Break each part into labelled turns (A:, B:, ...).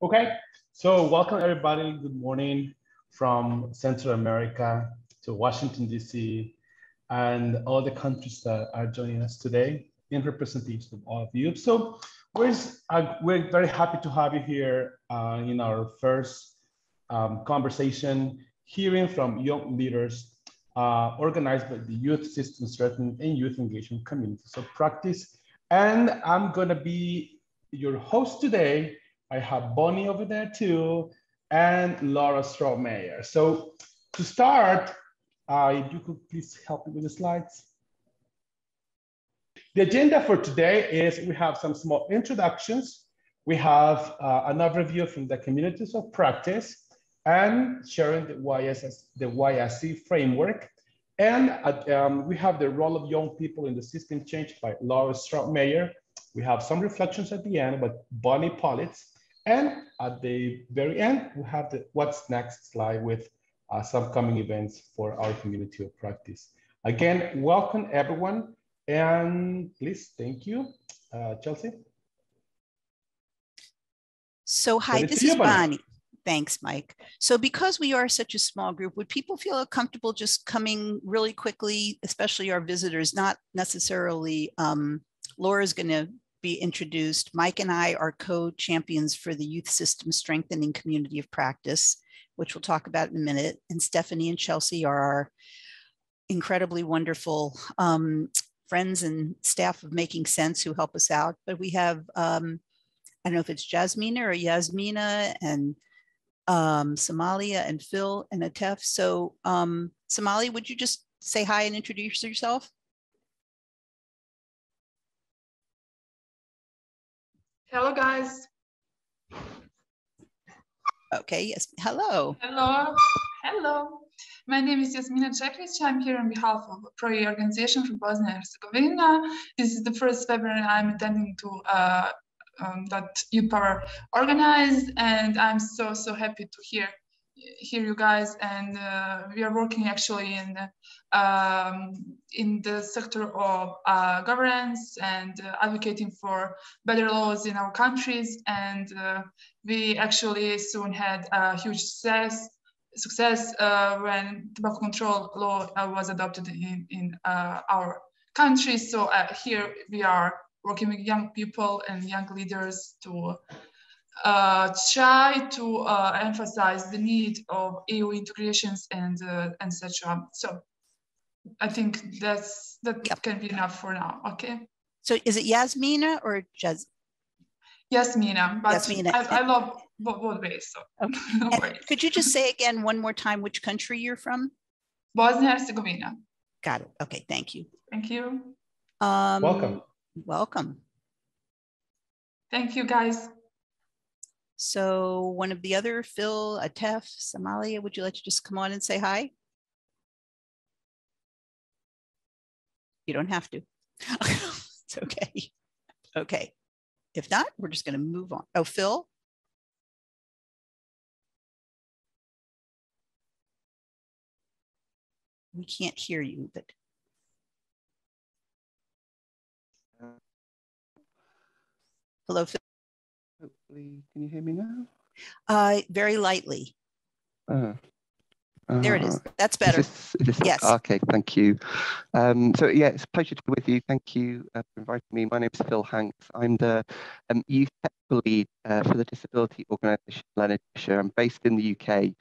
A: Okay, so welcome everybody. Good morning from Central America to Washington, D.C. and all the countries that are joining us today in representation of all of you. So we're very happy to have you here in our first conversation, hearing from young leaders organized by the Youth System Strengthening and Youth Engagement Communities of Practice. And I'm gonna be your host today. I have Bonnie over there too, and Lara Strohmeyer. So to start, if you could please help me with the slides. The agenda for today is we have some small introductions. We have an overview from the communities of practice and sharing the YSC framework. And we have the role of young people in the system change by Lara Strohmeyer. We have some reflections at the end about Bonnie Politz. And at the very end, we have the what's next slide with some coming events for our community of practice. Again, welcome everyone. And please, thank you. Chelsea?
B: So hi, this is Bonnie. Thanks, Mike. So because we are such a small group, would people feel comfortable just coming really quickly, especially our visitors, not necessarily, Laura's gonna be introduced. Mike and I are co-champions for the Youth System Strengthening Community of Practice, which we'll talk about in a minute. And Stephanie and Chelsea are our incredibly wonderful friends and staff of Making Sense who help us out. But we have, I don't know if it's Jasmina or Yasmina and Somalia and Phil and Atef. So Somalia, would you just say hi and introduce yourself?
C: Hello, guys.
B: Okay, yes, hello.
C: Hello, hello. My name is Yasmina Čekrić. I'm here on behalf of a pro organization from Bosnia and Herzegovina. This is the first webinar I'm attending to that YouthPower organized, and I'm so happy to hear you guys. And we are working actually in the sector of governance and advocating for better laws in our countries. And we actually soon had a huge success when tobacco control law was adopted in our country. So here we are working with young people and young leaders to try to emphasize the need of EU integrations and etc. So I think that can be enough for now. Okay.
B: So is it Yasmina or
C: Yasmina, but
B: Yasmina.
C: I love both ways. So
B: okay.
C: No worries.
B: Could you just say again one more time which country you're from?
C: Bosnia and Herzegovina.
B: Got it. Okay. Thank you.
C: Thank you.
A: Welcome.
B: Welcome.
C: Thank you, guys.
B: So one of the other, Phil, Atef, Somalia, would you like to just come on and say hi? You don't have to. It's okay. Okay. If not, we're just going to move on. Oh, Phil? We can't hear you, but. Hello, Phil.
D: Hopefully, can you hear me now?
B: Very lightly. There it is. That's better.
D: Is this,
B: yes.
D: Okay, thank you. So yeah, it's a pleasure to be with you. Thank you for inviting me. My name is Phil Hanks. I'm the youth technical lead for the disability organisation Learning. I'm based in the UK,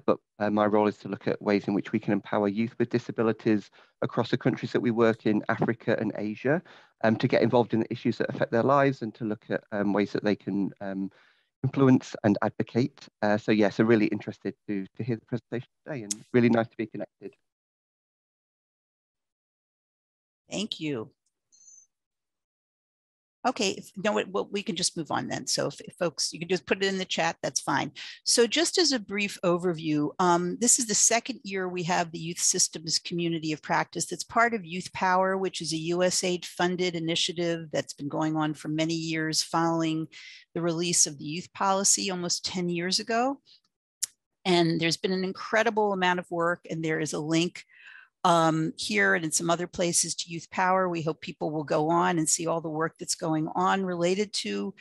D: but my role is to look at ways in which we can empower youth with disabilities across the countries that we work in, Africa and Asia, to get involved in the issues that affect their lives and to look at ways that they can influence and advocate. So yes, I'm really interested to hear the presentation today, and really nice to be connected.
B: Thank you. Okay, well, we can just move on then. So if folks, you can just put it in the chat, that's fine. So just as a brief overview, this is the second year we have the Youth Systems Community of Practice that's part of YouthPower, which is a USAID funded initiative that's been going on for many years following the release of the youth policy almost 10 years ago. And there's been an incredible amount of work, and there is a link here and in some other places to YouthPower. We hope people will go on and see all the work that's going on related to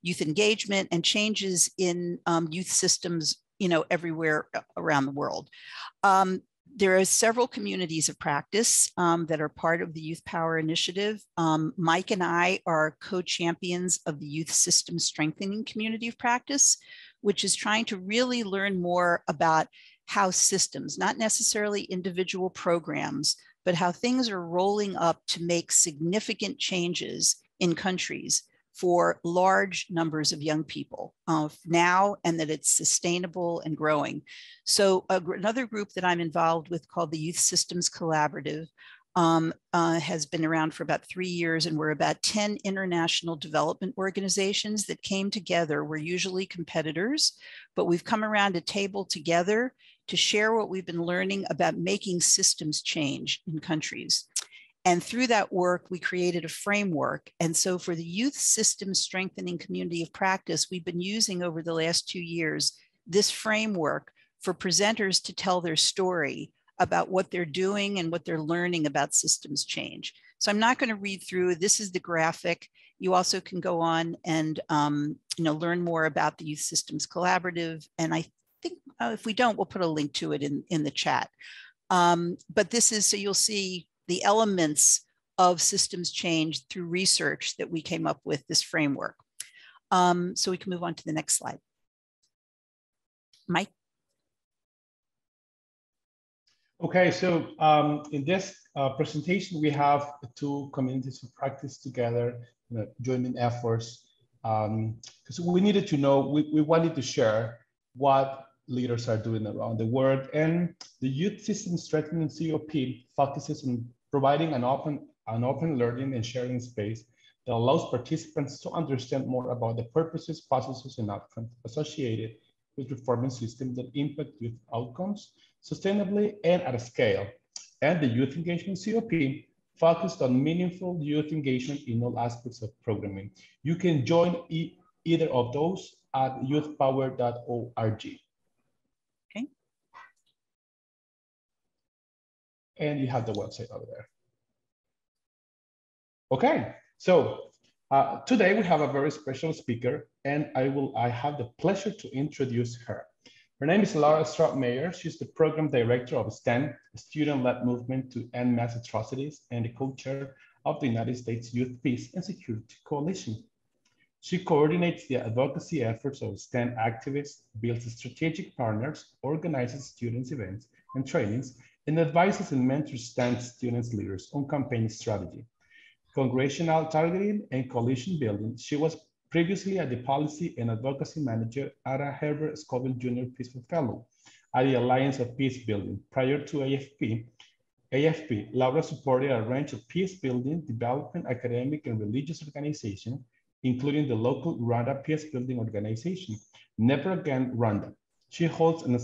B: youth engagement and changes in youth systems, everywhere around the world. There are several communities of practice that are part of the YouthPower initiative. Mike and I are co-champions of the Youth System Strengthening Community of Practice, which is trying to really learn more about how systems, not necessarily individual programs, but how things are rolling up to make significant changes in countries for large numbers of young people now, and that it's sustainable and growing. So another group that I'm involved with called the Youth Systems Collaborative has been around for about 3 years, and we're about 10 international development organizations that came together. We're usually competitors, but we've come around a table together to share what we've been learning about making systems change in countries. And through that work, we created a framework. And so for the Youth Systems Strengthening Community of Practice, we've been using over the last 2 years this framework for presenters to tell their story about what they're doing and what they're learning about systems change. So I'm not going to read through. This is the graphic. You also can go on and learn more about the Youth Systems Collaborative. And I think if we don't, we'll put a link to it in the chat. But this is, so you'll see the elements of systems change through research that we came up with this framework. So we can move on to the next slide. Mike.
A: Okay, so in this presentation, we have 2 communities of practice together, joining efforts, because we needed to know, we wanted to share what leaders are doing around the world. And the Youth System Strengthening COP focuses on providing an open learning and sharing space that allows participants to understand more about the purposes, processes, and outcomes associated with reforming systems that impact youth outcomes sustainably and at a scale. And the Youth Engagement COP focused on meaningful youth engagement in all aspects of programming. You can join either of those at youthpower.org.
B: Okay.
A: And you have the website over there. Okay, so today we have a very special speaker, and I have the pleasure to introduce her. Her name is Lara. She's the program director of STEM, a student-led movement to end mass atrocities, and the co-chair of the United States Youth Peace and Security Coalition. She coordinates the advocacy efforts of STEM activists, builds strategic partners, organizes students' events and trainings, and advises and mentors STEM students leaders on campaign strategy, congressional targeting, and coalition building. She was previously the Policy and Advocacy Manager at a Herbert Scoville Jr. Peaceful Fellow at the Alliance of Peace Building. Prior to AFP, Lara supported a range of peace building, development, academic, and religious organizations, including the local Rwanda Peace Building Organization, Never Again Rwanda. She holds an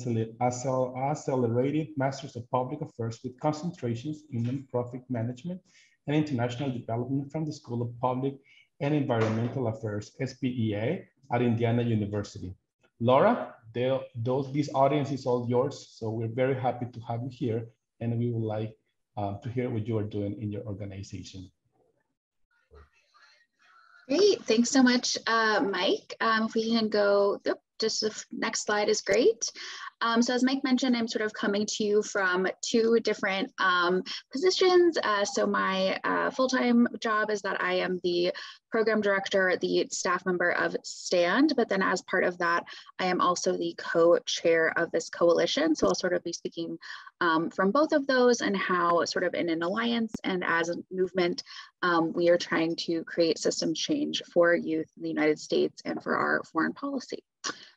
A: accelerated Master's of Public Affairs with concentrations in nonprofit management and international development from the School of Public and Environmental Affairs, SPEA, at Indiana University. Lara, this audience is all yours, so we're very happy to have you here, and we would like to hear what you are doing in your organization.
E: Great, thanks so much, Mike. If we can go, just the next slide is great. So as Mike mentioned, I'm sort of coming to you from 2 different positions. So my full-time job is that I am the program director, the staff member of STAND, but then as part of that, I am also the co-chair of this coalition. So I'll sort of be speaking from both of those and how sort of in an alliance and as a movement, we are trying to create system change for youth in the United States and for our foreign policy.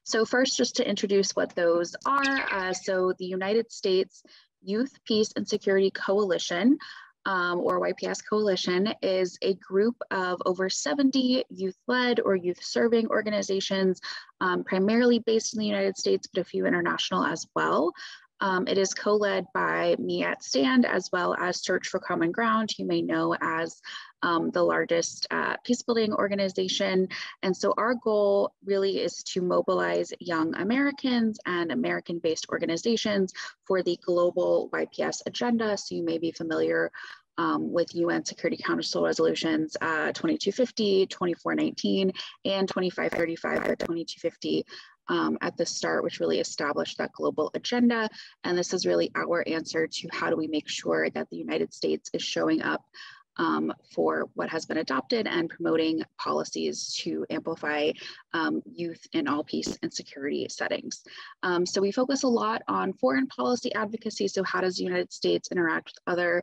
E: So first, just to introduce what those are. So the United States Youth, Peace, and Security Coalition, or YPS Coalition, is a group of over 70 youth-led or youth-serving organizations, primarily based in the United States, but a few international as well. It is co-led by me at Stand, as well as Search for Common Ground, you may know as the largest peacebuilding organization. And so our goal really is to mobilize young Americans and American-based organizations for the global YPS agenda. So you may be familiar with UN Security Council resolutions 2250, 2419, and 2535 or 2250 at the start, which really established that global agenda. And this is really our answer to how do we make sure that the United States is showing up for what has been adopted and promoting policies to amplify youth in all peace and security settings. So we focus a lot on foreign policy advocacy. So how does the United States interact with other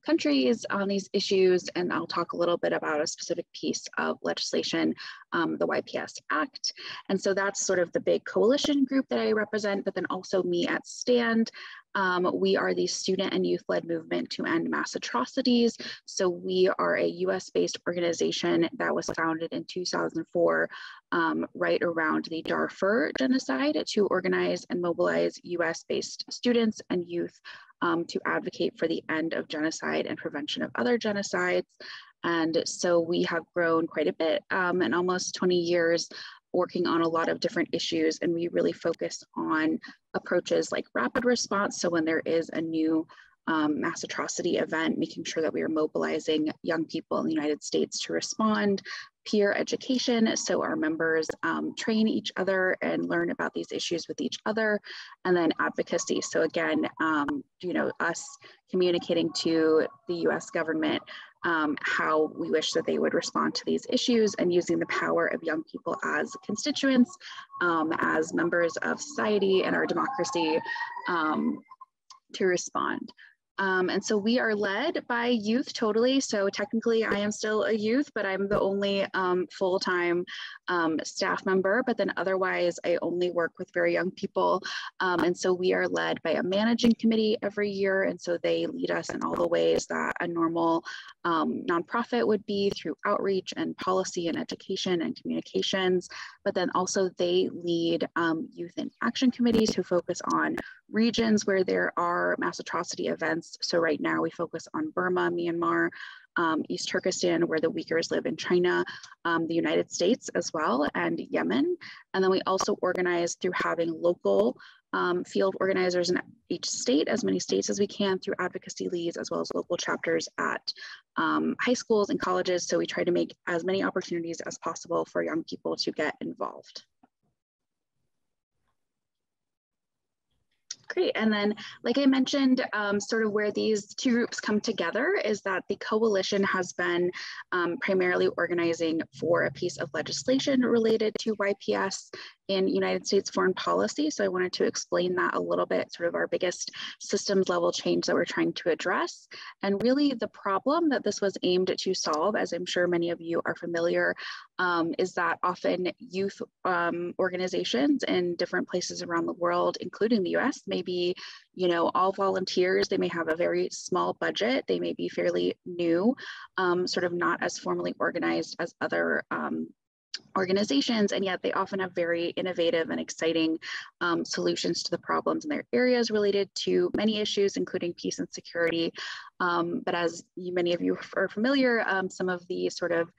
E: countries on these issues? And I'll talk a little bit about a specific piece of legislation, the YPS Act. And so that's sort of the big coalition group that I represent, but then also me at Stand. We are the student and youth-led movement to end mass atrocities. So we are a US-based organization that was founded in 2004, right around the Darfur genocide, to organize and mobilize US-based students and youth to advocate for the end of genocide and prevention of other genocides. And so we have grown quite a bit in almost 20 years, working on a lot of different issues, and we really focus on approaches like rapid response. So when there is a new mass atrocity event, making sure that we are mobilizing young people in the United States to respond, peer education, so our members train each other and learn about these issues with each other, and then advocacy. So again, you know, us communicating to the US government how we wish that they would respond to these issues, and using the power of young people as constituents, as members of society and our democracy to respond. And so we are led by YouthPower. So technically I am still a youth, but I'm the only full-time staff member, but then otherwise I only work with very young people. And so we are led by a managing committee every year. And so they lead us in all the ways that a normal nonprofit would be, through outreach and policy and education and communications. But then also they lead youth in action committees who focus on regions where there are mass atrocity events. So right now we focus on Burma, Myanmar, East Turkestan, where the Uyghurs live, in China, the United States as well, and Yemen. And then we also organize through having local field organizers in each state, as many states as we can, through advocacy leads, as well as local chapters at high schools and colleges. So we try to make as many opportunities as possible for young people to get involved. Great. And then, like I mentioned, sort of where these two groups come together is that the coalition has been primarily organizing for a piece of legislation related to YPS in United States foreign policy. So I wanted to explain that a little bit, sort of our biggest systems level change that we're trying to address. And really the problem that this was aimed to solve, as I'm sure many of you are familiar, is that often youth organizations in different places around the world, including the US, may be, you know, all volunteers. They may have a very small budget. They may be fairly new, sort of not as formally organized as other organizations, and yet they often have very innovative and exciting solutions to the problems in their areas related to many issues, including peace and security. But as many of you are familiar, some of the sort of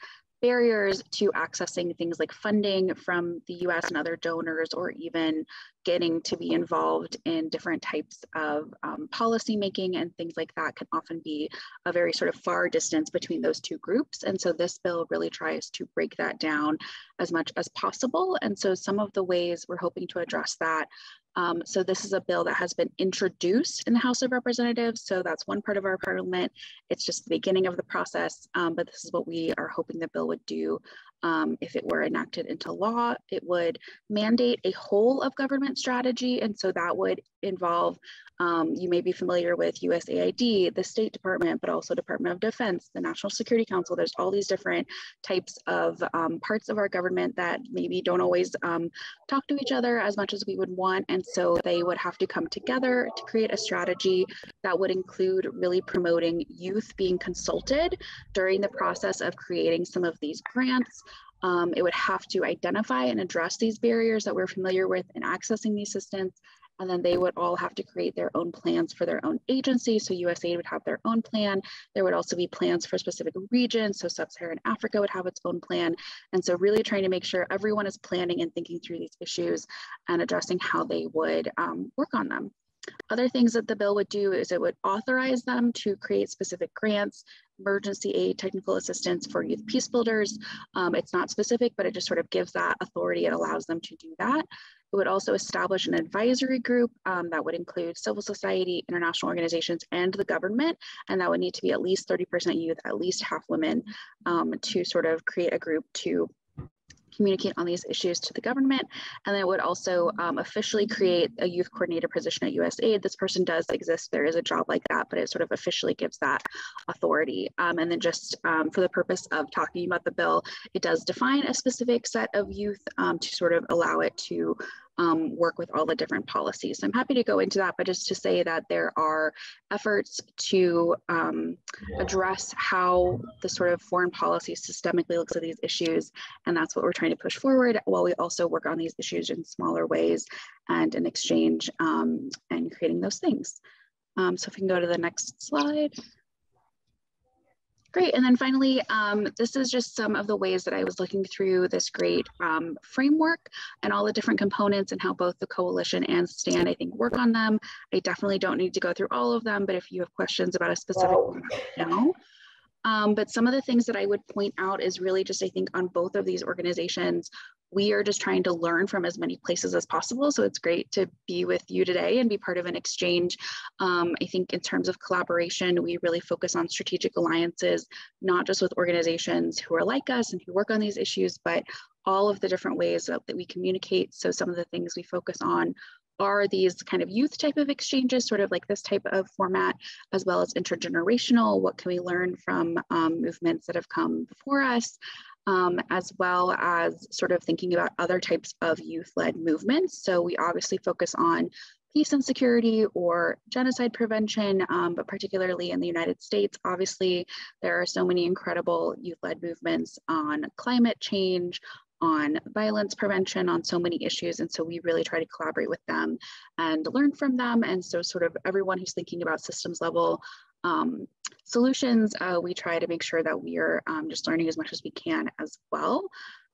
E: barriers to accessing things like funding from the US and other donors, or even getting to be involved in different types of policy making and things like that, can often be a very sort of far distance between those two groups. And so this bill really tries to break that down as much as possible. And so some of the ways we're hoping to address that, so this is a bill that has been introduced in the House of Representatives. So that's one part of our parliament. It's just the beginning of the process, but this is what we are hoping the bill would do. If it were enacted into law, it would mandate a whole of government strategy. And so that would involve, you may be familiar with USAID, the State Department, but also Department of Defense, the National Security Council. There's all these different types of parts of our government that maybe don't always talk to each other as much as we would want. And so they would have to come together to create a strategy that would include really promoting youth being consulted during the process of creating some of these grants. It would have to identify and address these barriers that we're familiar with in accessing the assistance, and then they would all have to create their own plans for their own agency. So USAID would have their own plan. There would also be plans for specific regions. So Sub-Saharan Africa would have its own plan. And so really trying to make sure everyone is planning and thinking through these issues and addressing how they would work on them. Other things that the bill would do is it would authorize them to create specific grants, emergency aid, technical assistance for youth peace builders. It's not specific, but it just sort of gives that authority. It allows them to do that. It would also establish an advisory group that would include civil society, international organizations, and the government. And that would need to be at least 30% youth, at least half women, to sort of create a group to communicate on these issues to the government. And then it would also officially create a youth coordinator position at USAID. This person does exist, there is a job like that, but it sort of officially gives that authority. And then just for the purpose of talking about the bill, it does define a specific set of youth to sort of allow it to work with all the different policies. So I'm happy to go into that, but just to say that there are efforts to address how the sort of foreign policy systemically looks at these issues. And that's what we're trying to push forward while we also work on these issues in smaller ways and in exchange and creating those things. So if we can go to the next slide. Great, and then finally, this is just some of the ways that I was looking through this great framework and all the different components and how both the coalition and STAND, I think, work on them. I definitely don't need to go through all of them, but if you have questions about a specific one, let me know. But some of the things that I would point out is really just, I think, on both of these organizations, we are just trying to learn from as many places as possible. So it's great to be with you today and be part of an exchange. I think in terms of collaboration, we really focus on strategic alliances, not just with organizations who are like us and who work on these issues, but all of the different ways that we communicate. So some of the things we focus on are these kind of youth type of exchanges, sort of like this type of format, as well as intergenerational. What can we learn from movements that have come before us? As well as sort of thinking about other types of youth-led movements. So we obviously focus on peace and security or genocide prevention, but particularly in the United States, obviously, there are so many incredible youth-led movements on climate change, on violence prevention, on so many issues. And so we really try to collaborate with them and learn from them. And so sort of everyone who's thinking about systems level solutions, we try to make sure that we are just learning as much as we can as well.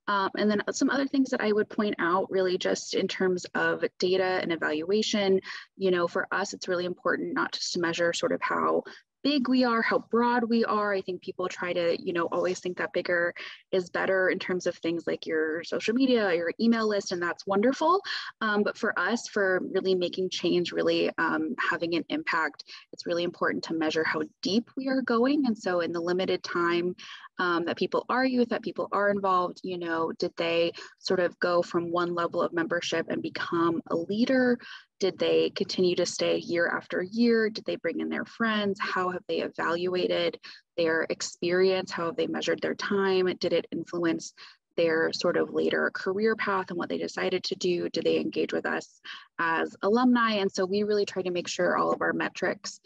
E: And then some other things that I would point out really just in terms of data and evaluation, you know, for us, it's really important not just to measure sort of how big we are, how broad we are. I think people try to, you know, always think that bigger is better in terms of things like your social media, your email list, and that's wonderful. But for us, for really making change, really having an impact, it's really important to measure how deep we are going. And so in the limited time that people are youth, that people are involved, you know, did they sort of go from one level of membership and become a leader? Did they continue to stay year after year? Did they bring in their friends? How have they evaluated their experience? How have they measured their time? Did it influence their sort of later career path and what they decided to do? Did they engage with us as alumni? And so we really try to make sure all of our metrics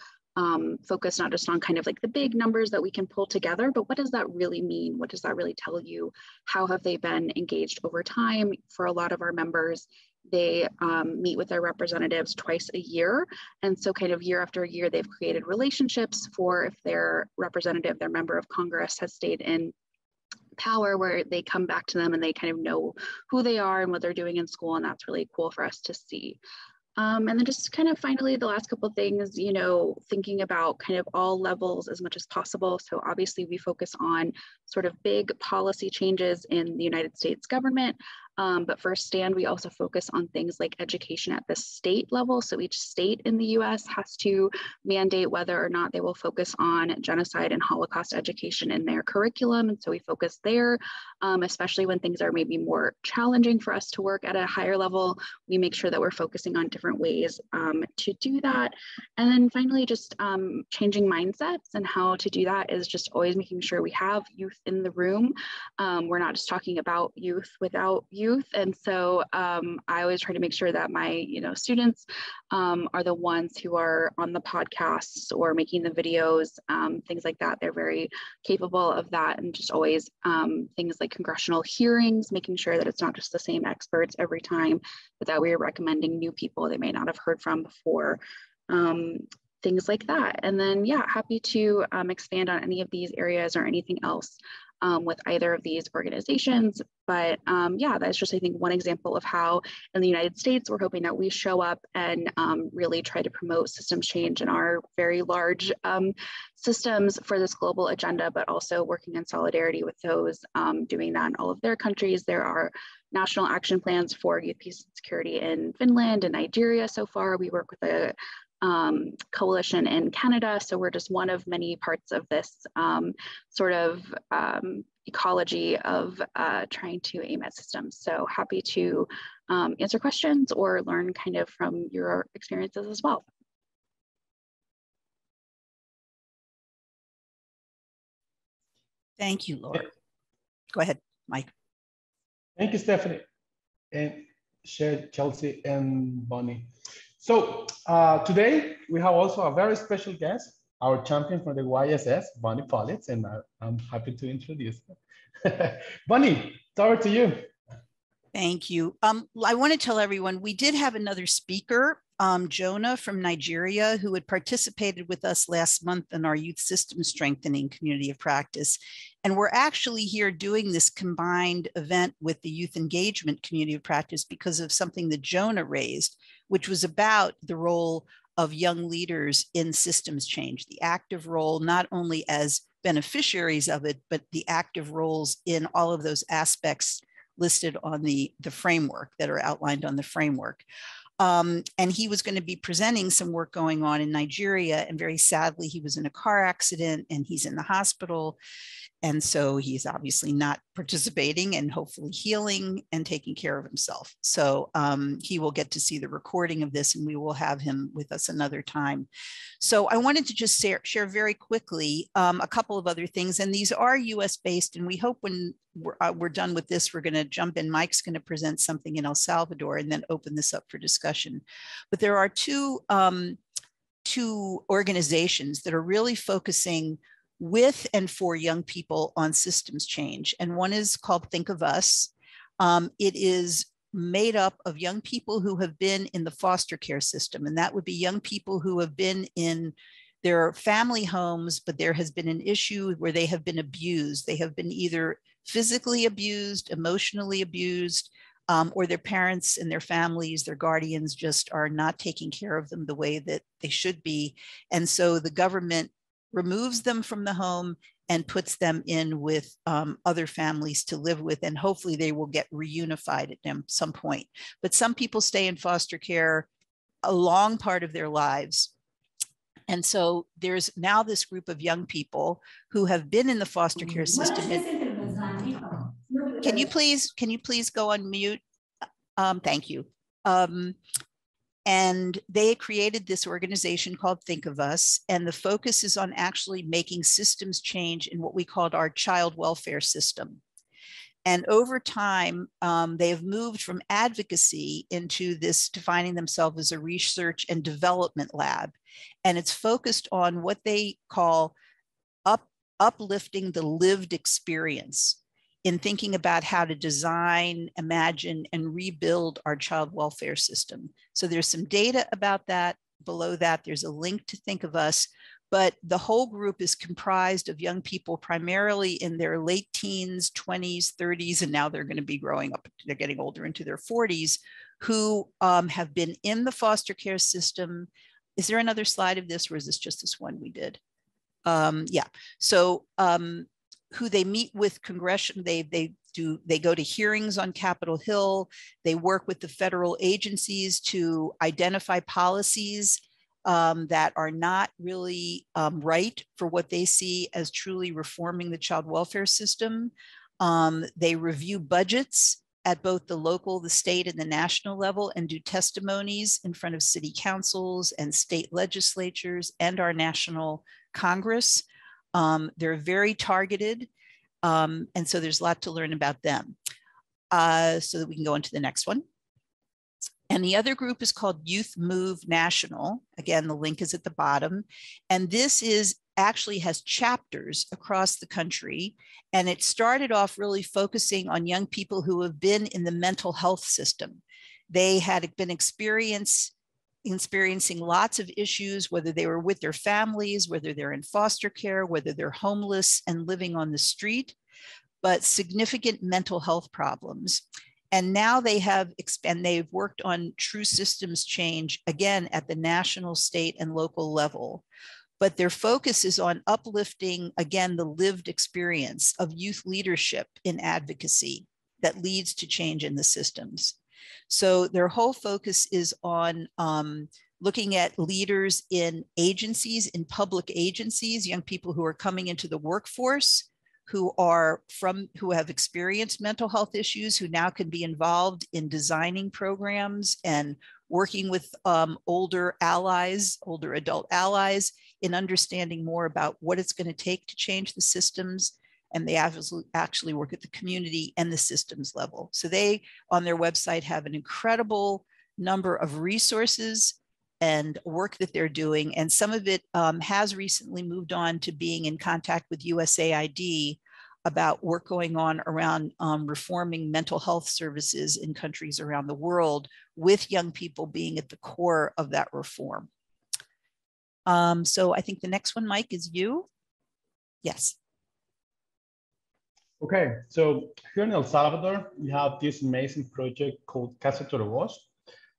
E: focus not just on kind of like the big numbers that we can pull together, but what does that really mean? What does that really tell you? How have they been engaged over time? For a lot of our members, they meet with their representatives twice a year. And so kind of year after year, they've created relationships for if their representative, their member of Congress has stayed in power, where they come back to them and they kind of know who they are and what they're doing in school. And that's really cool for us to see. And then just kind of finally, the last couple of things, you know, thinking about kind of all levels as much as possible. So obviously we focus on sort of big policy changes in the United States government. But for STAND, we also focus on things like education at the state level. So each state in the US has to mandate whether or not they will focus on genocide and Holocaust education in their curriculum. And so we focus there, especially when things are maybe more challenging for us to work at a higher level. We make sure that we're focusing on different ways to do that. And then finally, just changing mindsets, and how to do that is just always making sure we have youth folks in the room. We're not just talking about youth without youth. And so I always try to make sure that my students are the ones who are on the podcasts or making the videos, things like that. They're very capable of that. And just always things like congressional hearings, making sure that it's not just the same experts every time, but that we are recommending new people they may not have heard from before. Things like that. And then, yeah, happy to expand on any of these areas or anything else with either of these organizations. But yeah, that's just, I think, one example of how in the United States, we're hoping that we show up and really try to promote systems change in our very large systems for this global agenda, but also working in solidarity with those doing that in all of their countries. There are national action plans for youth, peace, and security in Finland and Nigeria so far. We work with a coalition in Canada. So we're just one of many parts of this sort of ecology of trying to aim at systems. So happy to answer questions or learn kind of from your experiences as well.
B: Thank you, Laura. Go ahead, Mike.
A: Thank you, Stephanie, and Chelsea and Bonnie. So today we have also a very special guest, our champion from the YSS, Bonnie Politz, and I'm happy to introduce her. Bonnie, it's over to you.
B: Thank you. I want to tell everyone we did have another speaker, Jonah from Nigeria, who had participated with us last month in our Youth System Strengthening Community of Practice. And we're actually here doing this combined event with the Youth Engagement Community of Practice because of something that Jonah raised, which was about the role of young leaders in systems change, the active role, not only as beneficiaries of it, but the active roles in all of those aspects listed on the framework that are outlined on the framework. And he was going to be presenting some work going on in Nigeria. And very sadly, he was in a car accident and he's in the hospital. And so he's obviously not participating and hopefully healing and taking care of himself. So he will get to see the recording of this and we will have him with us another time. So I wanted to just share very quickly a couple of other things. And these are US based. And we hope when we're done with this, we're going to jump in. Mike's going to present something in El Salvador and then open this up for discussion. But there are two organizations that are really focusing with and for young people on systems change. And one is called Think of Us. It is made up of young people who have been in the foster care system. And that would be young people who have been in their family homes, but there has been an issue where they have been abused. They have been either physically abused, emotionally abused, or their parents and their families, their guardians just are not taking care of them the way that they should be. And so the government removes them from the home and puts them in with other families to live with, and hopefully they will get reunified at some point. But some people stay in foster care a long part of their lives. And so there's now this group of young people who have been in the foster care system. Can you please go on mute? Thank you. And they created this organization called Think of Us. And the focus is on actually making systems change in what we called our child welfare system. And over time, they have moved from advocacy into this, defining themselves as a research and development lab. And it's focused on what they call uplifting the lived experience in thinking about how to design, imagine, and rebuild our child welfare system. So there's some data about that. Below that, there's a link to Think of Us. But the whole group is comprised of young people primarily in their late teens, 20s, 30s, and now they're going to be growing up, they're getting older into their 40s, who have been in the foster care system. Is there another slide of this, or is this just this one we did? Yeah, so who they meet with congressional, they go to hearings on Capitol Hill, they work with the federal agencies to identify policies that are not really right for what they see as truly reforming the child welfare system. They review budgets at both the local, the state, and the national level, and do testimonies in front of city councils and state legislatures and our national Congress. They're very targeted. And so there's a lot to learn about them. So that we can go into the next one. And the other group is called Youth Move National. Again, the link is at the bottom. And this is actually has chapters across the country. And it started off really focusing on young people who have been in the mental health system. They had been experiencing lots of issues, whether they were with their families, whether they're in foster care, whether they're homeless and living on the street, but significant mental health problems. And now they have they've worked on true systems change, again, at the national, state, and local level. But their focus is on uplifting, again, the lived experience of youth leadership in advocacy that leads to change in the systems. So their whole focus is on looking at leaders in agencies, in public agencies, young people who are coming into the workforce, who have experienced mental health issues, who now can be involved in designing programs and working with older adult allies in understanding more about what it's going to take to change the systems. And they actually work at the community and the systems level. So they, on their website, have an incredible number of resources and work that they're doing. And some of it has recently moved on to being in contact with USAID about work going on around reforming mental health services in countries around the world, with young people being at the core of that reform. So I think the next one, Mike, is you. Yes.
A: Okay, so here in El Salvador, we have this amazing project called Casa Torogoz.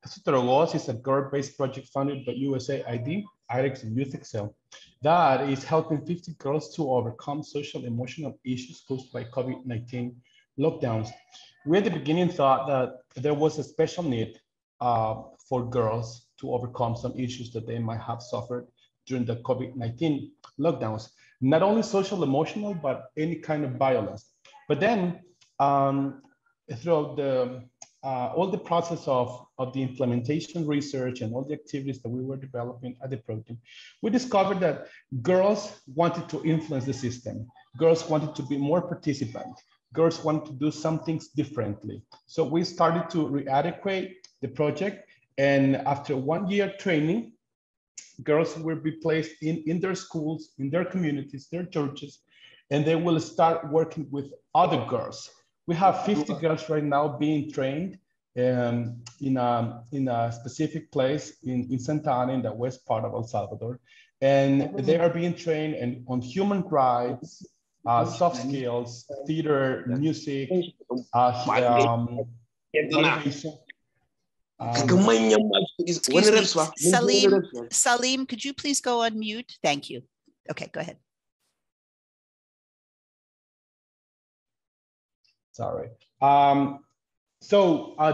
A: Casa Torogoz is a girl-based project funded by USAID, IREX, and Youth Excel that is helping 50 girls to overcome social emotional issues caused by COVID-19 lockdowns. We at the beginning thought that there was a special need for girls to overcome some issues that they might have suffered during the COVID-19 lockdowns. Not only social emotional, but any kind of violence. But then throughout all the process of the implementation research and all the activities that we were developing at the project, we discovered that girls wanted to influence the system. Girls wanted to be more participant. Girls wanted to do some things differently. So we started to re-adequate the project. And after 1 year training, girls will be placed in their schools, in their communities, their churches, and they will start working with other girls. We have 50 girls right now being trained in a specific place in Santa Ana, in the west part of El Salvador. And they are being trained on human rights, soft skills, theater, music, motivation.
B: Excuse me, Salim, could you please go on mute? Thank you. Okay, go ahead.
A: Sorry.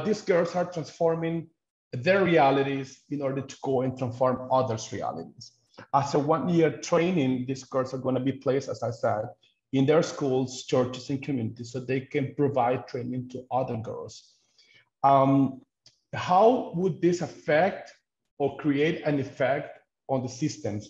A: These girls are transforming their realities in order to go and transform others' realities. After 1 year training, these girls are going to be placed, as I said, in their schools, churches, and communities so they can provide training to other girls. How would this affect or create an effect on the systems?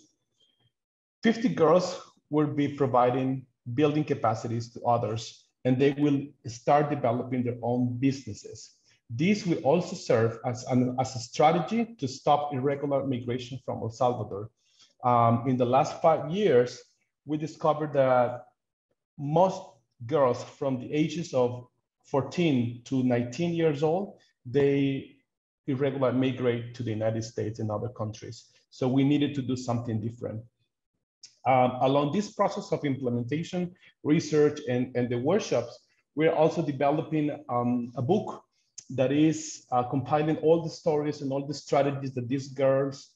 A: 50 girls will be providing building capacities to others, and they will start developing their own businesses. This will also serve as a strategy to stop irregular migration from El Salvador. In the last 5 years, we discovered that most girls from the ages of 14 to 19 years old, they irregularly migrate to the United States and other countries. So we needed to do something different. Along this process of implementation, research, and the workshops, we're also developing a book that is compiling all the stories and all the strategies that these girls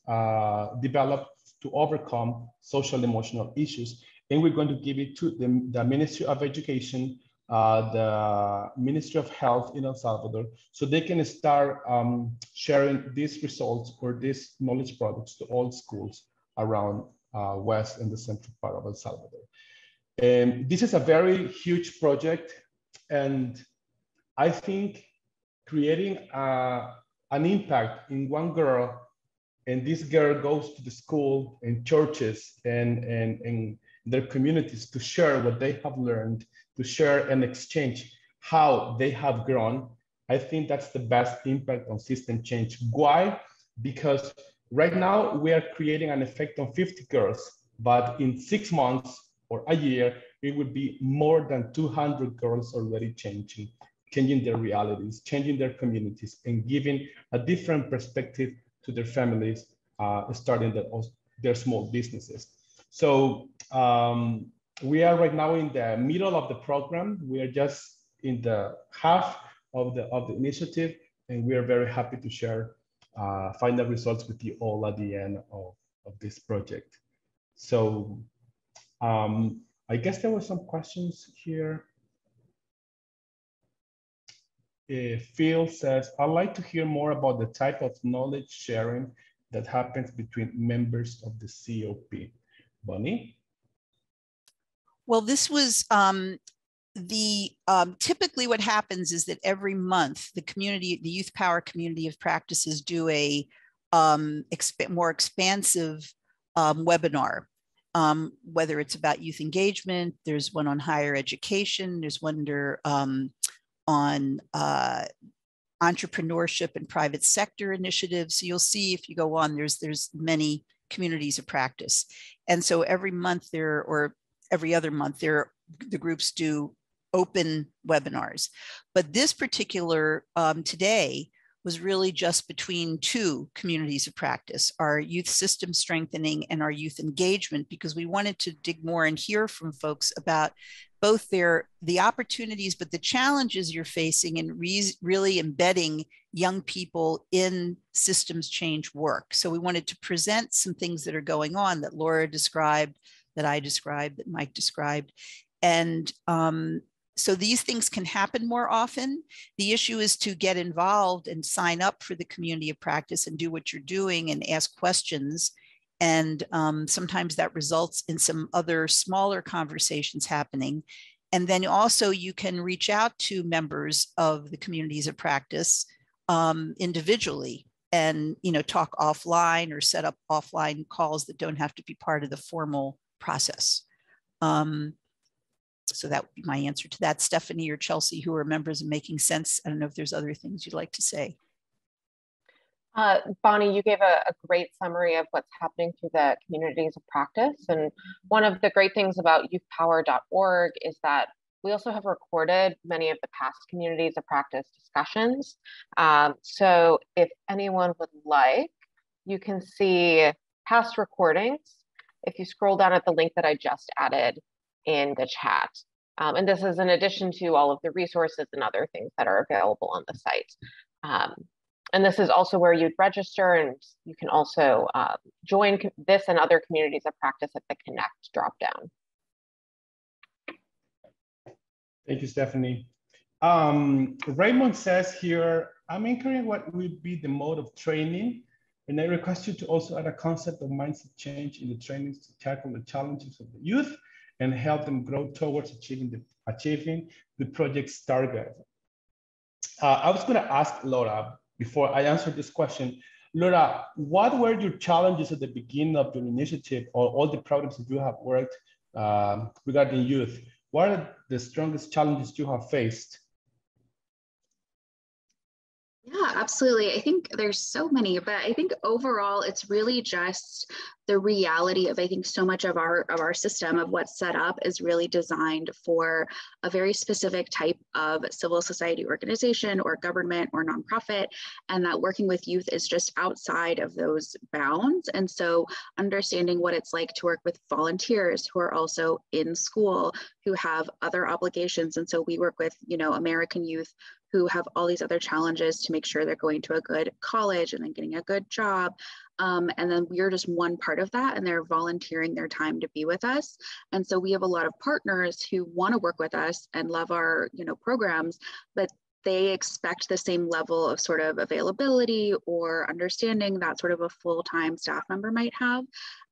A: developed to overcome social emotional issues. And we're going to give it to the Ministry of Education, the Ministry of Health in El Salvador, so they can start sharing these results or these knowledge products to all schools around west and the central part of El Salvador. This is a very huge project, and I think creating an impact in one girl, and this girl goes to the school and churches and their communities to share what they have learned, to share and exchange how they have grown, I think that's the best impact on system change. Why? Because right now we are creating an effect on 50 girls, but in 6 months or a year, it would be more than 200 girls already changing their realities, changing their communities, and giving a different perspective to their families, starting their small businesses. So we are right now in the middle of the program. We are just in the half of the initiative, and we are very happy to share final results with you all at the end of this project. So I guess there were some questions here. Phil says, I'd like to hear more about the type of knowledge sharing that happens between members of the COP. Bonnie?
B: Well, this was typically what happens is that every month the YouthPower community of practices do a more expansive webinar, whether it's about youth engagement. There's one on higher education. There's one on entrepreneurship and private sector initiatives. So you'll see if you go on, there's many communities of practice. And so every month or every other month, the groups do open webinars. But this particular today was really just between two communities of practice, our youth system strengthening and our youth engagement, because we wanted to dig more and hear from folks about both the opportunities, but the challenges you're facing in really embedding young people in systems change work. So we wanted to present some things that are going on that Laura described, that I described, that Mike described. And so these things can happen more often. The issue is to get involved and sign up for the community of practice and do what you're doing and ask questions. And sometimes that results in some other smaller conversations happening. And then also you can reach out to members of the communities of practice individually and talk offline or set up offline calls that don't have to be part of the formal process. So that would be my answer to that. Stephanie or Chelsea, who are members of Making Sense, I don't know if there's other things you'd like to say.
F: Bonnie, you gave a great summary of what's happening through the communities of practice. And one of the great things about youthpower.org is that we also have recorded many of the past communities of practice discussions. So if anyone would like, you can see past recordings if you scroll down at the link that I just added in the chat. And this is in addition to all of the resources and other things that are available on the site. And this is also where you'd register, and you can also join this and other communities of practice at the Connect dropdown.
A: Thank you, Stephanie. Raymond says here, I'm inquiring what would be the mode of training, and I request you to also add a concept of mindset change in the trainings to tackle the challenges of the youth and help them grow towards achieving the project's target. I was going to ask Laura, before I answer this question, Laura, what were your challenges at the beginning of your initiative or all the programs that you have worked regarding youth? What are the strongest challenges you have faced?
E: Yeah, absolutely. I think there's so many, but I think overall it's really just the reality of, I think so much of our system of what's set up is really designed for a very specific type of civil society organization or government or nonprofit, and that working with youth is just outside of those bounds. And so understanding what it's like to work with volunteers who are also in school, who have other obligations. And so we work with, American youth who have all these other challenges to make sure they're going to a good college and then getting a good job. And then we're just one part of that, and they're volunteering their time to be with us. And so we have a lot of partners who want to work with us and love our, programs, but they expect the same level of sort of availability or understanding that sort of a full-time staff member might have.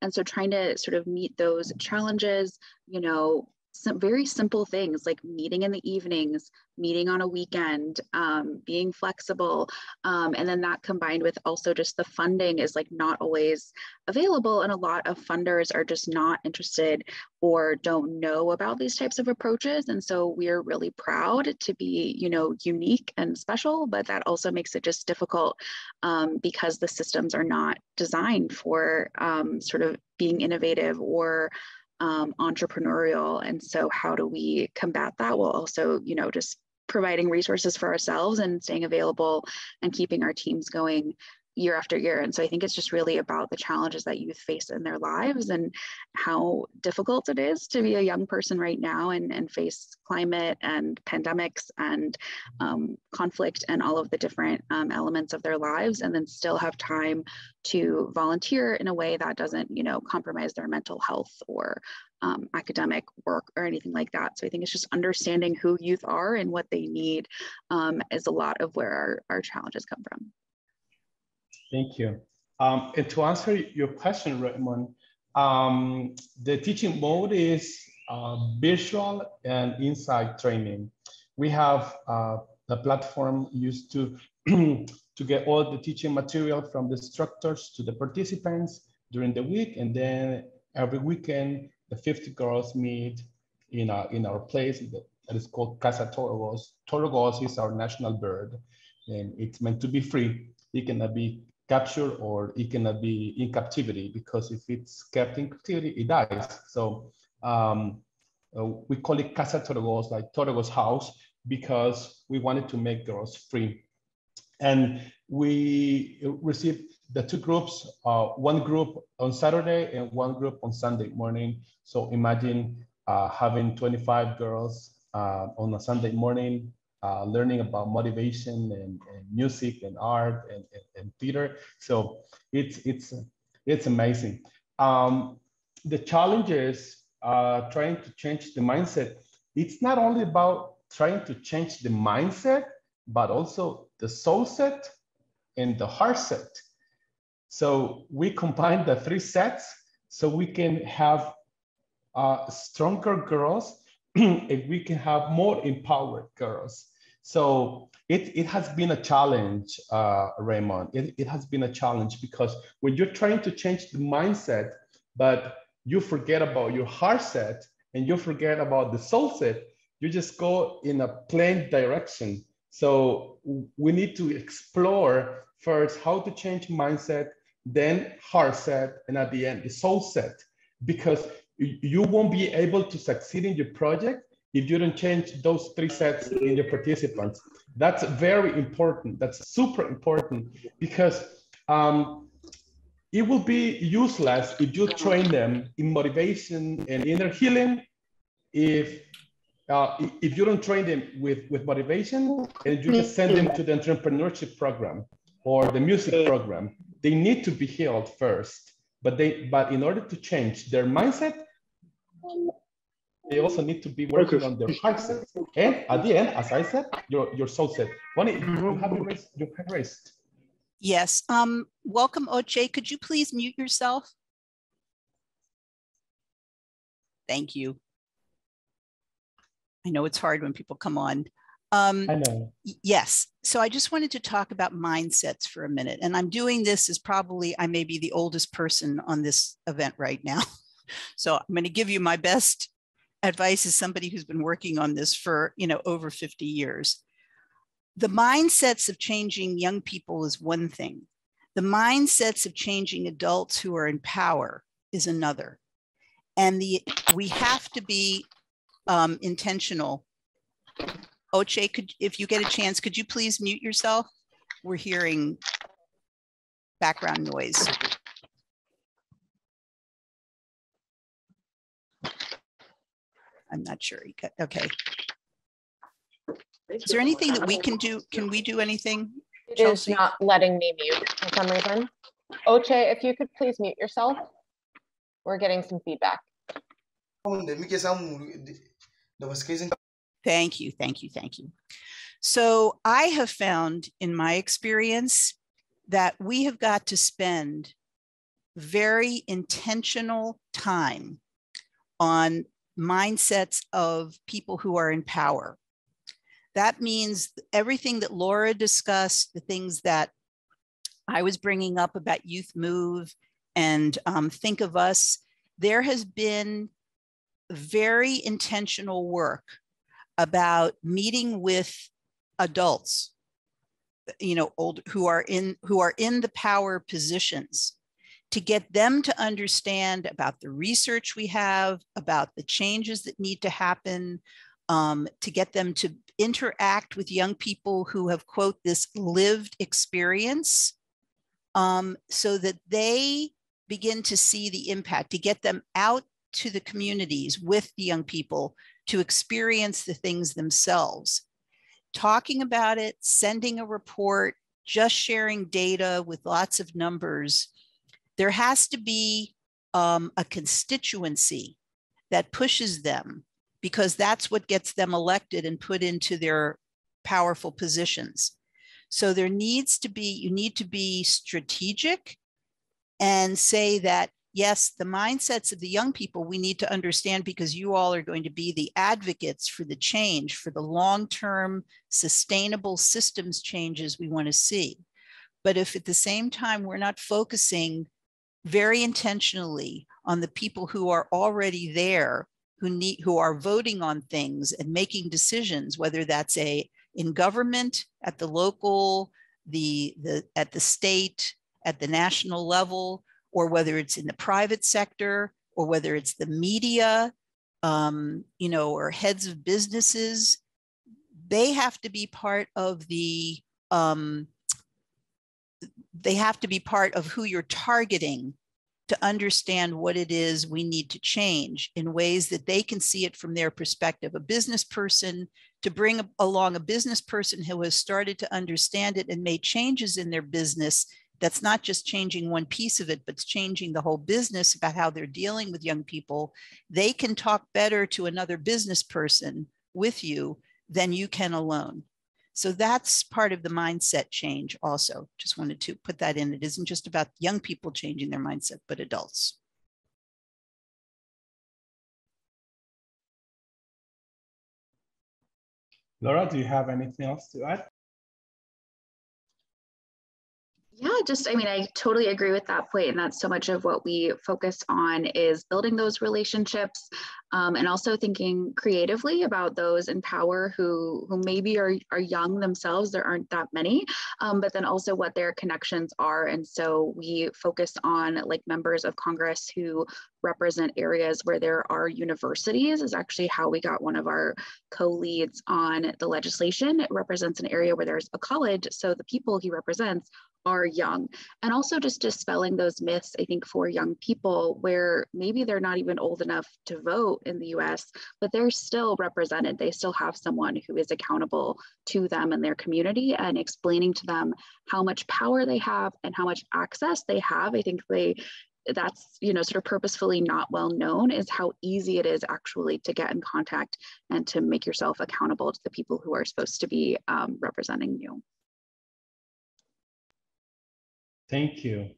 E: And so trying to sort of meet those challenges, some very simple things like meeting in the evenings, meeting on a weekend, being flexible. And then that combined with also just the funding is like not always available. And a lot of funders are just not interested or don't know about these types of approaches. And so we're really proud to be, you know, unique and special, but that also makes it just difficult because the systems are not designed for sort of being innovative or entrepreneurial. And so how do we combat that while also, you know, just providing resources for ourselves and staying available and keeping our teams going year after year. And so I think it's just really about the challenges that youth face in their lives and how difficult it is to be a young person right now and face climate and pandemics and conflict and all of the different elements of their lives, and then still have time to volunteer in a way that doesn't, you know, compromise their mental health or academic work or anything like that. So I think it's just understanding who youth are and what they need is a lot of where our challenges come from.
A: Thank you. And to answer your question, Raymond, the teaching mode is visual and insight training. We have the platform used to get all the teaching material from the instructors to the participants during the week, and then every weekend the 50 girls meet in our place that is called Casa Torogos. Torogos is our national bird, and it's meant to be free. It cannot be captured or it cannot be in captivity, because if it's kept in captivity, it dies. So we call it Casa Torogos, like Torogos house, because we wanted to make girls free. And we received the two groups, one group on Saturday and one group on Sunday morning. So imagine having 25 girls on a Sunday morning, learning about motivation and music and art and theater. So it's amazing. The challenge is trying to change the mindset. It's not only about trying to change the mindset, but also the soul set and the heart set. So we combine the three sets so we can have stronger girls and we can have more empowered girls. So it has been a challenge, Raymond. It has been a challenge because when you're trying to change the mindset, but you forget about your heart set and you forget about the soul set, you just go in a plain direction. So we need to explore first how to change mindset, then heart set, and at the end, the soul set, because you won't be able to succeed in your project if you don't change those three sets in your participants. That's very important. That's super important, because it will be useless if you train them in motivation and inner healing if you don't train them with motivation and you just send them to the entrepreneurship program or the music program. They need to be healed first, but in order to change their mindset, they also need to be working on their heart set. And at the end, as I said, your soul set. Bonnie, you have your hand raised.
B: Yes. Welcome, Oche. Could you please mute yourself? Thank you. I know it's hard when people come on.
A: I know.
B: Yes. So I just wanted to talk about mindsets for a minute. And I'm doing this as probably I may be the oldest person on this event right now. So I'm going to give you my best advice as somebody who's been working on this for, over 50 years. The mindsets of changing young people is one thing. The mindsets of changing adults who are in power is another. And we have to be intentional. Oche, if you get a chance, could you please mute yourself? We're hearing background noise. I'm not sure. Okay. Is there anything that we can do? Can we do anything?
F: It is not letting me mute for some reason. Oche, if you could please mute yourself. We're getting some feedback.
B: Thank you. So I have found in my experience that we have got to spend very intentional time on mindsets of people who are in power. That means everything that Laura discussed, the things that I was bringing up about Youth Move and Think of Us, there has been very intentional work about meeting with adults, old, who are in the power positions, to get them to understand about the research we have, about the changes that need to happen, to get them to interact with young people who have, quote, this lived experience, so that they begin to see the impact, to get them out to the communities with the young people to experience the things themselves. Talking about it, sending a report, just sharing data with lots of numbers. There has to be a constituency that pushes them, because that's what gets them elected and put into their powerful positions. So there needs to be, you need to be strategic and say that, yes, the mindsets of the young people we need to understand, because you all are going to be the advocates for the change, for the long-term sustainable systems changes we want to see. But if at the same time we're not focusing very intentionally on the people who are already there, who are voting on things and making decisions, whether that's in government, at the local, at the state, at the national level, or whether it's in the private sector, or whether it's the media, or heads of businesses, they have to be part of the, they have to be part of who you're targeting to understand what it is we need to change in ways that they can see it from their perspective. A business person, to bring along a business person who has started to understand it and made changes in their business, that's not just changing one piece of it, but it's changing the whole business about how they're dealing with young people. They can talk better to another business person with you than you can alone. So that's part of the mindset change also. Just wanted to put that in. It isn't just about young people changing their mindset, but adults.
A: Laura, do you have anything else to add?
E: Yeah, I totally agree with that point. And that's so much of what we focus on, is building those relationships, and also thinking creatively about those in power who maybe are young themselves. There aren't that many, but then also what their connections are. And so we focus on like members of Congress who represent areas where there are universities, is actually how we got one of our co-leads on the legislation. It represents an area where there's a college, so the people he represents are young. And also just dispelling those myths, I think, for young people where maybe they're not even old enough to vote in the US, but they're still represented. They still have someone who is accountable to them and their community, and explaining to them how much power they have and how much access they have. I think that's sort of purposefully not well known, is how easy it is actually to get in contact and to make yourself accountable to the people who are supposed to be representing you.
A: Thank you.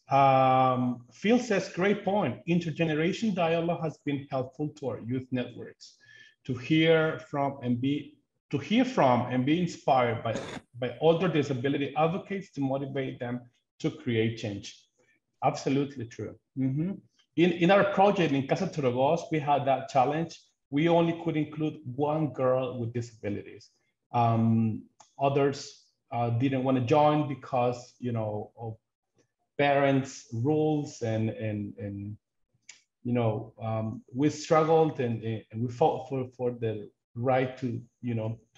A: Phil says, great point. Intergeneration dialogue has been helpful to our youth networks to hear from and be inspired by older disability advocates to motivate them to create change. Absolutely true. Mm-hmm. In our project in Casa Turogos, we had that challenge. We only could include one girl with disabilities. Others didn't want to join because of parents' rules, and we struggled and we fought for the right to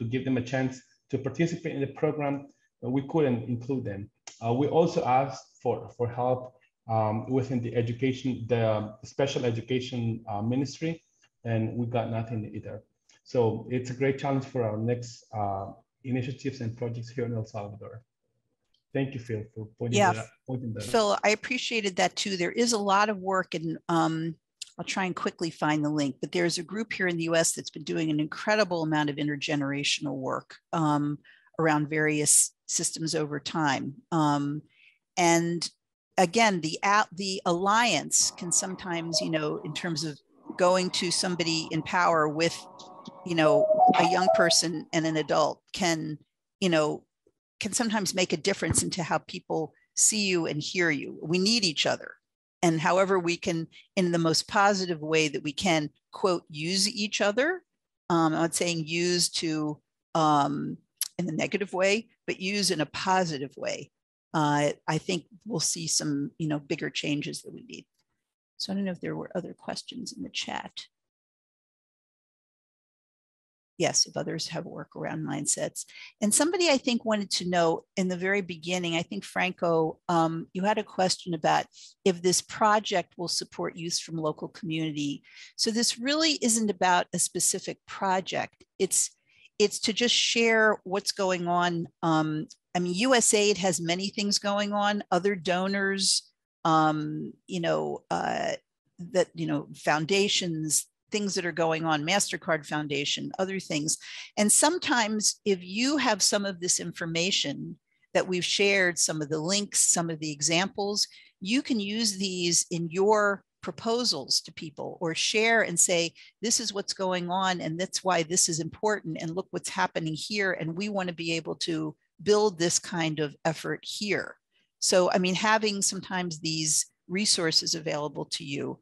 A: give them a chance to participate in the program, but we couldn't include them. We also asked for help within the special education ministry, and we got nothing either. So it's a great challenge for our next initiatives and projects here in El Salvador. Thank you, Phil, for pointing that out.
B: Phil, I appreciated that too. There is a lot of work, and I'll try and quickly find the link, but there's a group here in the US that's been doing an incredible amount of intergenerational work around various systems over time. And again, the alliance can sometimes, in terms of going to somebody in power with, you know, a young person and an adult can, you know, can sometimes make a difference into how people see you and hear you. We need each other. And however we can, in the most positive way that we can, quote, use each other. I'm not saying use to in the negative way, but use in a positive way. I think we'll see some, you know, bigger changes that we need. So I don't know if there were other questions in the chat. Yes, if others have workaround mindsets. And somebody I think wanted to know in the very beginning, I think Franco, you had a question about if this project will support youth from local community. So this really isn't about a specific project. It's to just share what's going on. I mean, USAID has many things going on, other donors, you know, that, you know, foundations, things that are going on, MasterCard Foundation, other things. And sometimes if you have some of this information that we've shared, some of the links, some of the examples, you can use these in your proposals to people or share and say, this is what's going on and that's why this is important and look what's happening here. And we want to be able to build this kind of effort here. So, I mean, having sometimes these resources available to you.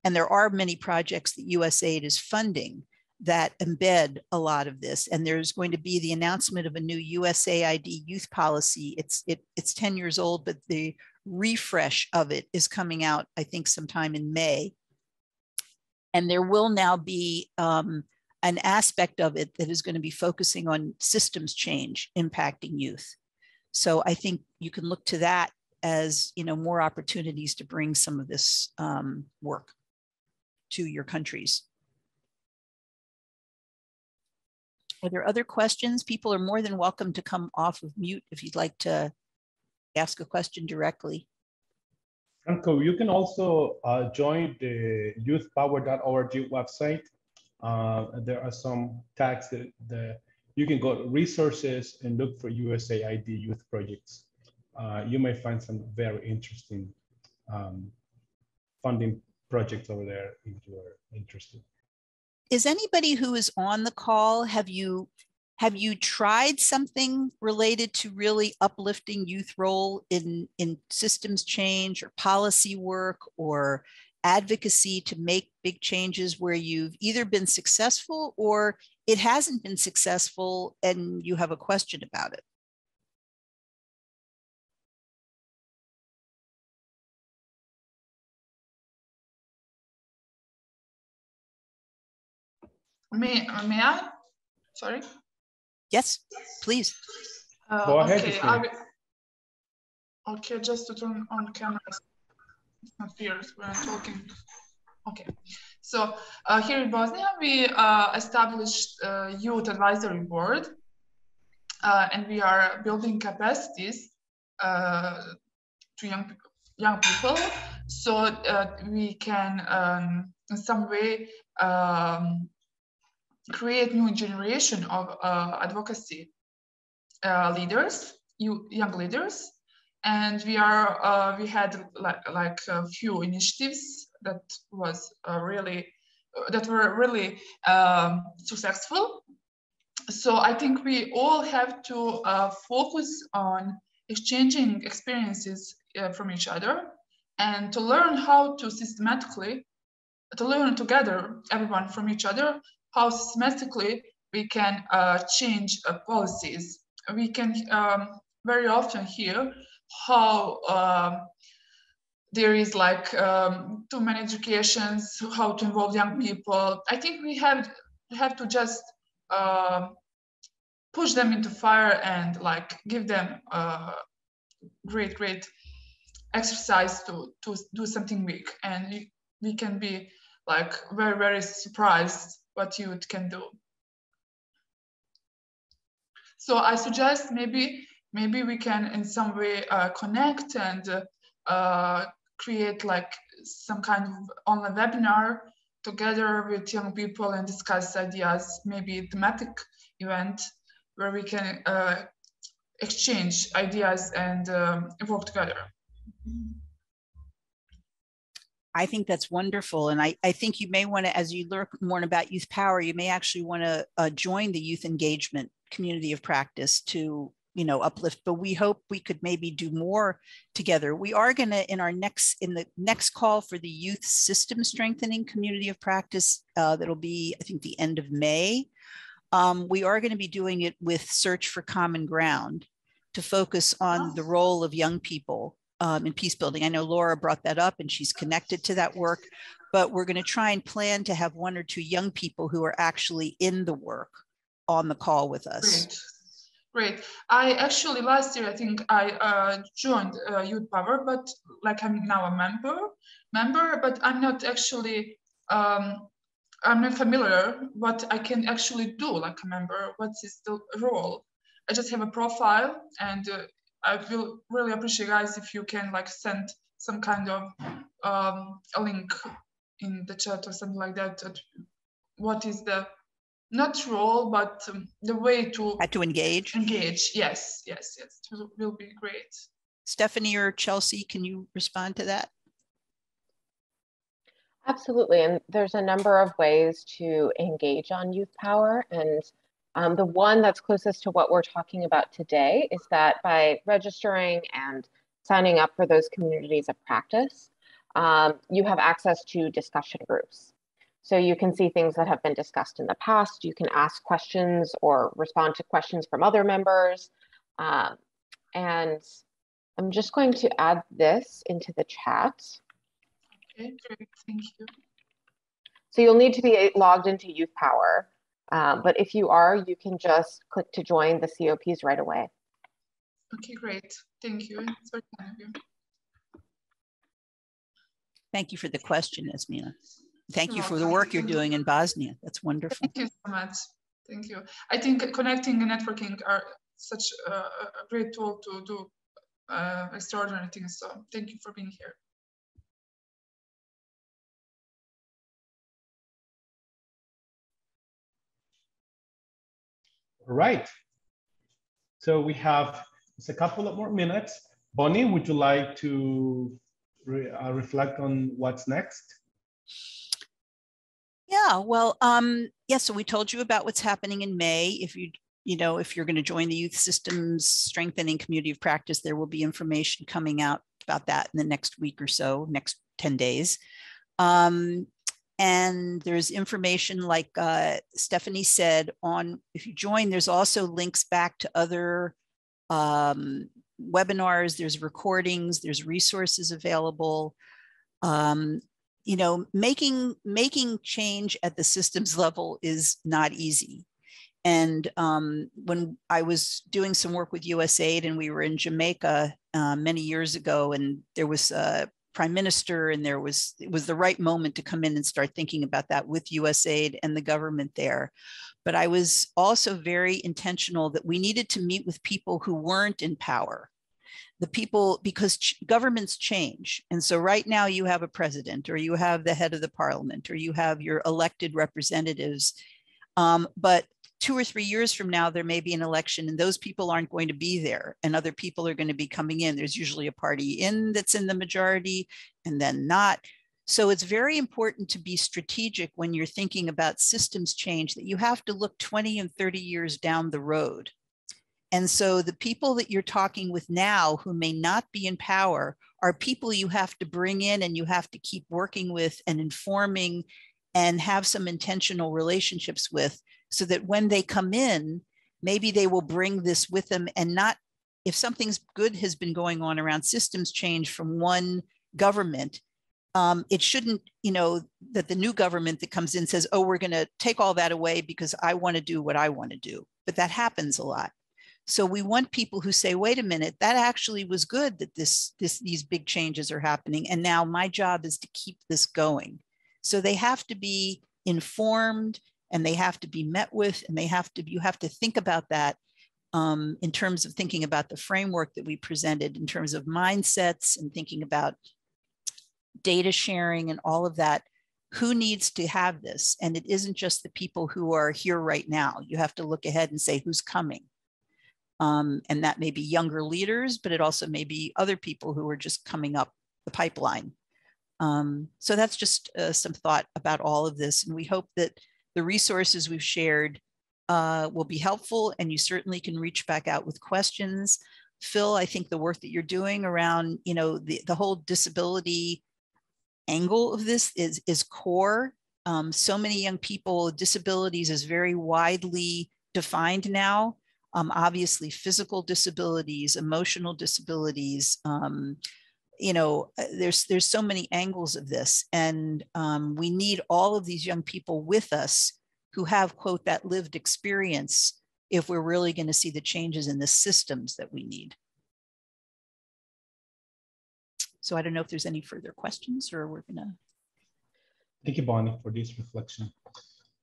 B: And there are many projects that USAID is funding that embed a lot of this. And there's going to be the announcement of a new USAID youth policy. It's 10 years old, but the refresh of it is coming out, I think, sometime in May. And there will now be an aspect of it that is going to be focusing on systems change impacting youth. So I think you can look to that as, you know, more opportunities to bring some of this work to your countries. Are there other questions? People are more than welcome to come off of mute if you'd like to ask a question directly.
A: Franco, you can also join the youthpower.org website. There are some tags that you can go to resources and look for USAID youth projects. You might find some very interesting funding projects over there if you are interested.
B: Is anybody who is on the call, have you tried something related to really uplifting youth role in systems change or policy work or advocacy to make big changes where you've either been successful or it hasn't been successful and you have a question about it?
C: May I? Sorry.
B: Yes, please.
A: Go ahead.
C: Okay, okay, just to turn on camera. It's not fierce when I'm talking. Okay, so here in Bosnia, we established a youth advisory board, and we are building capacities to young people, so we can in some way create new generation of advocacy leaders, young leaders, and we had like a few initiatives that were really successful. So I think we all have to focus on exchanging experiences from each other and to learn how to learn together, everyone from each other, how systematically we can change policies. We can very often hear how there is like too many educations, how to involve young people. I think we have to just push them into fire and like give them great exercise to do something big, and we can be like very surprised what youth can do. So I suggest maybe we can in some way connect and create like some kind of online webinar together with young people and discuss ideas, maybe a thematic event where we can exchange ideas and work together.
B: I think that's wonderful. And I think you may want to, as you learn more about YouthPower, you may actually want to join the youth engagement community of practice to, uplift, but we hope we could maybe do more together. We are going to, in the next call for the youth system strengthening community of practice, that'll be, I think, the end of May. We are going to be doing it with Search for Common Ground to focus on the role of young people in peace building. I know Lara brought that up and she's connected to that work, but we're going to try and plan to have 1 or 2 young people who are actually in the work on the call with us.
C: Great. I actually, last year, I think I joined YouthPower, but like I'm now a member, but I'm not actually, I'm not familiar what I can actually do like a member. What is the role? I just have a profile, and I will really appreciate, guys, if you can like send some kind of a link in the chat or something like that. What is the not role, but the way to
B: engage.
C: Yes, it will be great.
B: Stephanie or Chelsea, can you respond to that?
F: Absolutely, and there's a number of ways to engage on YouthPower, and the one that's closest to what we're talking about today is that by registering and signing up for those communities of practice, you have access to discussion groups. So you can see things that have been discussed in the past. You can ask questions or respond to questions from other members. And I'm just going to add this into the chat.
C: Okay, great, thank you.
F: So you'll need to be logged into YouthPower. But if you are, you can just click to join the COPs right away.
C: Okay, great. Thank you. It's very kind of you.
B: Thank you for the question, Esmina. Thank you for the work you're doing in Bosnia. That's wonderful.
C: Thank you so much. Thank you. I think connecting and networking are such a great tool to do extraordinary things. So thank you for being here.
A: All right. So we have just a couple of more minutes. Bonnie, would you like to reflect on what's next?
B: Yeah, well, yeah, so we told you about what's happening in May. If if you're going to join the Youth Systems Strengthening Community of Practice, there will be information coming out about that in the next week or so, next 10 days. And there's information, like Stephanie said, on, if you join, there's also links back to other webinars, there's recordings, there's resources available. Making change at the systems level is not easy. And when I was doing some work with USAID, and we were in Jamaica many years ago, and there was a prime minister, and it was the right moment to come in and start thinking about that with USAID and the government there. But I was also very intentional that we needed to meet with people who weren't in power. The people, because governments change. And so right now you have a president, or you have the head of the parliament, or you have your elected representatives. But 2 or 3 years from now, there may be an election, and those people aren't going to be there, and other people are going to be coming in. There's usually a party that's in the majority, and then not. So it's very important to be strategic when you're thinking about systems change, that you have to look 20 and 30 years down the road. And so the people that you're talking with now who may not be in power are people you have to bring in, and you have to keep working with and informing and have some intentional relationships with, so that when they come in, maybe they will bring this with them, and not, if something's good has been going on around systems change from one government, it shouldn't, that the new government that comes in says, oh, we're going to take all that away because I want to do what I want to do. But that happens a lot. So we want people who say, wait a minute, that actually was good that these big changes are happening. And now my job is to keep this going. So they have to be informed, and they have to be met with, and you have to think about that in terms of thinking about the framework that we presented, in terms of mindsets and thinking about data sharing and all of that. Who needs to have this? And it isn't just the people who are here right now. You have to look ahead and say, who's coming? And that may be younger leaders, but it also may be other people who are just coming up the pipeline. So that's just some thought about all of this. And we hope that the resources we've shared will be helpful, and you certainly can reach back out with questions. Phil, I think the work that you're doing around, the whole disability angle of this is core. So many young people, disabilities is very widely defined now. Obviously, physical disabilities, emotional disabilities, there's so many angles of this, and we need all of these young people with us who have, quote, that lived experience if we're really going to see the changes in the systems that we need. So I don't know if there's any further questions, or we're going to.
A: Thank you, Bonnie, for this reflection.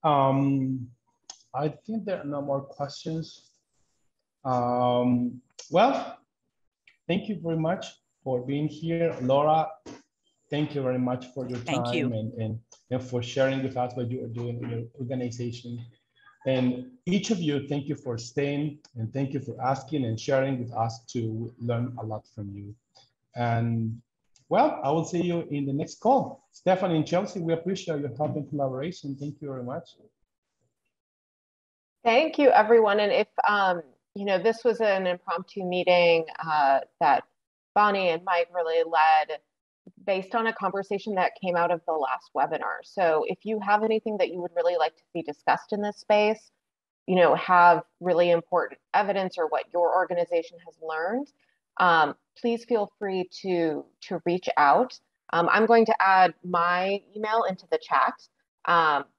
A: I think there are no more questions. Well, thank you very much for being here. Laura, thank you very much for your time and for sharing with us what you are doing in your organization. And each of you, thank you for staying, and thank you for asking and sharing with us to learn a lot from you. And well, I will see you in the next call. Stephanie and Chelsea, we appreciate your help and collaboration. Thank you very much.
F: Thank you, everyone. And if, this was an impromptu meeting that Bonnie and Mike really led based on a conversation that came out of the last webinar. So if you have anything that you would really like to see discussed in this space, have really important evidence or what your organization has learned, please feel free to reach out. I'm going to add my email into the chat,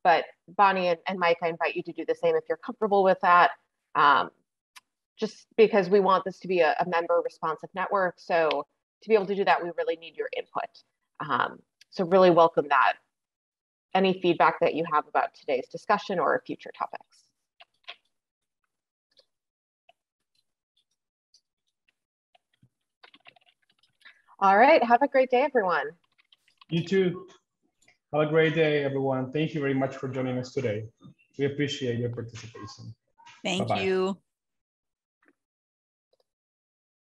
F: but Bonnie and Mike, I invite you to do the same if you're comfortable with that, just because we want this to be a member responsive network. So to be able to do that, we really need your input. So really welcome that. Any feedback that you have about today's discussion or future topics. All right, have a great day, everyone.
A: You too. Have a great day, everyone. Thank you very much for joining us today. We appreciate your participation.
B: Thank you.